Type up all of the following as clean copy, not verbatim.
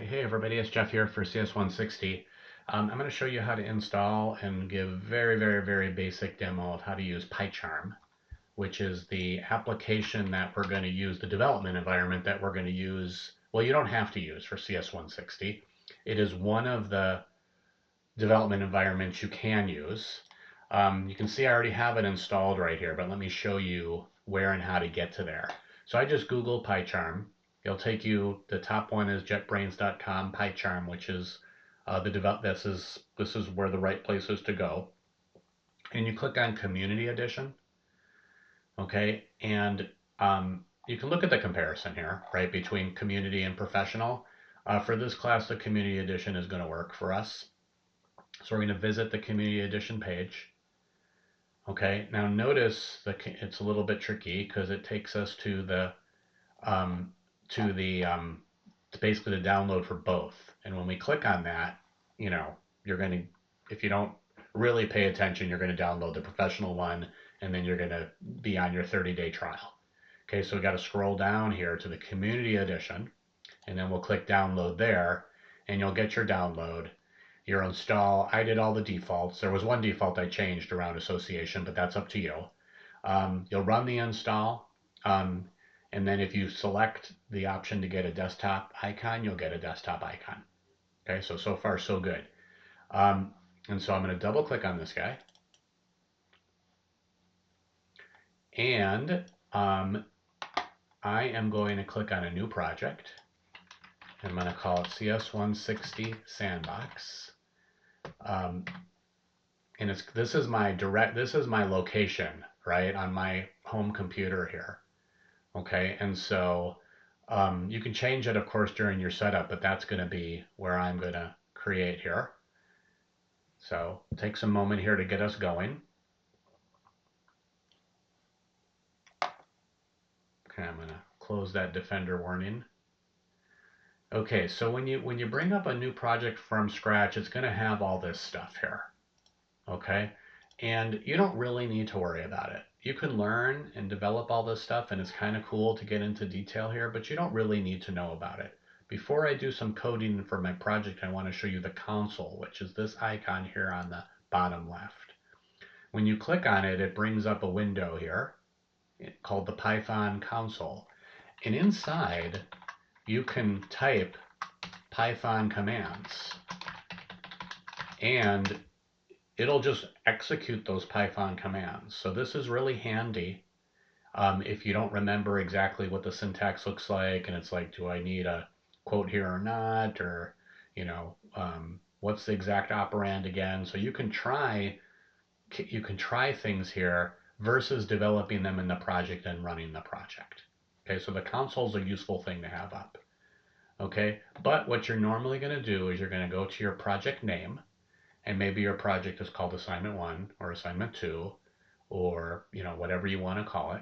Hey everybody, it's Jeff here for CS160. I'm going to show you how to install and give very basic demo of how to use Pycharm, which is the application that we're going to use, the development environment that we're going to use. Well, you don't have to use for CS160. It is one of the development environments you can use. You can see I already have it installed right here, but let me show you where and how to get to there. So I just Googled Pycharm. It'll take you, the top one is jetbrains.com Pycharm, which is this is where the right place is to go. And you click on Community Edition, okay? And you can look at the comparison here, right, between Community and Professional. For this class, the Community Edition is going to work for us. So we're going to visit the Community Edition page. Okay, now notice that it's a little bit tricky because it takes us to the it's basically the download for both. And when we click on that, you know, you're going to, if you don't really pay attention, you're going to download the professional one and then you're going to be on your 30-day trial. Okay, so we got to scroll down here to the Community Edition and then we'll click download there and you'll get your download. Your install, I did all the defaults. There was one default I changed around association, but that's up to you. You'll run the install, and then if you select the option to get a desktop icon, you'll get a desktop icon. Okay, so far so good. And so I'm going to double click on this guy. And I am going to click on a new project. I'm going to call it CS160 Sandbox. And this is my location, right, on my home computer here. Okay, and so you can change it, of course, during your setup, but that's going to be where I'm going to create here. So take some moment here to get us going. Okay, I'm going to close that Defender warning. Okay, so when you bring up a new project from scratch, it's going to have all this stuff here. Okay, and you don't really need to worry about it. You can learn and develop all this stuff, and it's kind of cool to get into detail here, but you don't really need to know about it. Before I do some coding for my project, I want to show you the console, which is this icon here on the bottom left. When you click on it, it brings up a window here called the Python console. And inside, you can type Python commands. And it'll just execute those Python commands. So this is really handy if you don't remember exactly what the syntax looks like, and it's like, do I need a quote here or not, or what's the exact operand again? So you can try things here versus developing them in the project and running the project. Okay, so the console is a useful thing to have up. Okay, but what you're normally going to do is you're going to go to your project name. And maybe your project is called assignment 1 or assignment 2 or whatever you want to call it.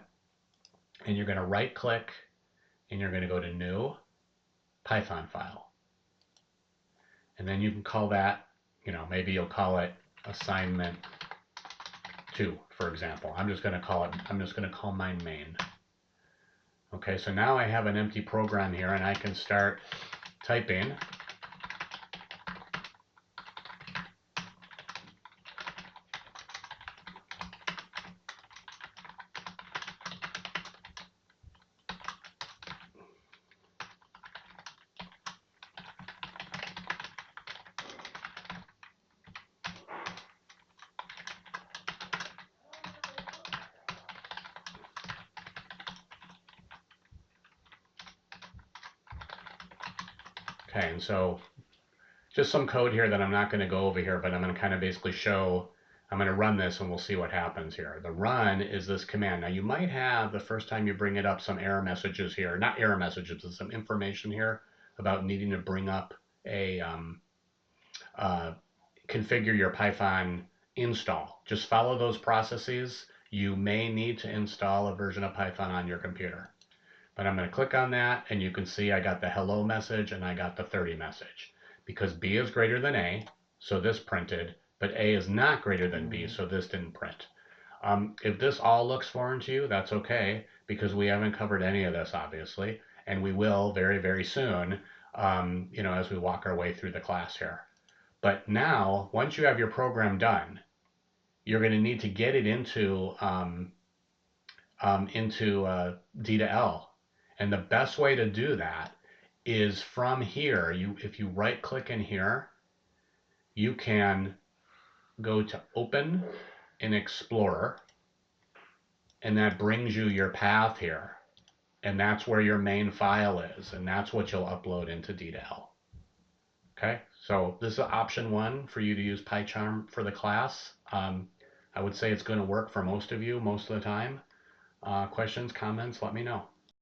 And you're going to right click and you're going to go to new Python file. And then you can call that, maybe you'll call it assignment 2, for example. I'm just going to call mine main. Okay, so now I have an empty program here and I can start typing. Okay, and so just some code here that I'm not going to go over here, but I'm going to kind of basically show, I'm going to run this and we'll see what happens here. The run is this command. Now you might have, the first time you bring it up, some error messages here, not error messages, but some information here about needing to bring up a, configure your Python install. Just follow those processes. You may need to install a version of Python on your computer. But I'm going to click on that and you can see I got the hello message and I got the 30 message. Because B is greater than A, so this printed, but A is not greater than B, so this didn't print. If this all looks foreign to you, that's okay, because we haven't covered any of this, obviously, and we will very soon. as we walk our way through the class here. But now, once you have your program done, you're going to need to get it into D to L. And the best way to do that is from here. If you right click in here, you can go to Open in Explorer, and that brings you your path here. And that's where your main file is, and that's what you'll upload into D to L. Okay, so this is option one for you to use Pycharm for the class. I would say it's going to work for most of you most of the time. Questions, comments, let me know.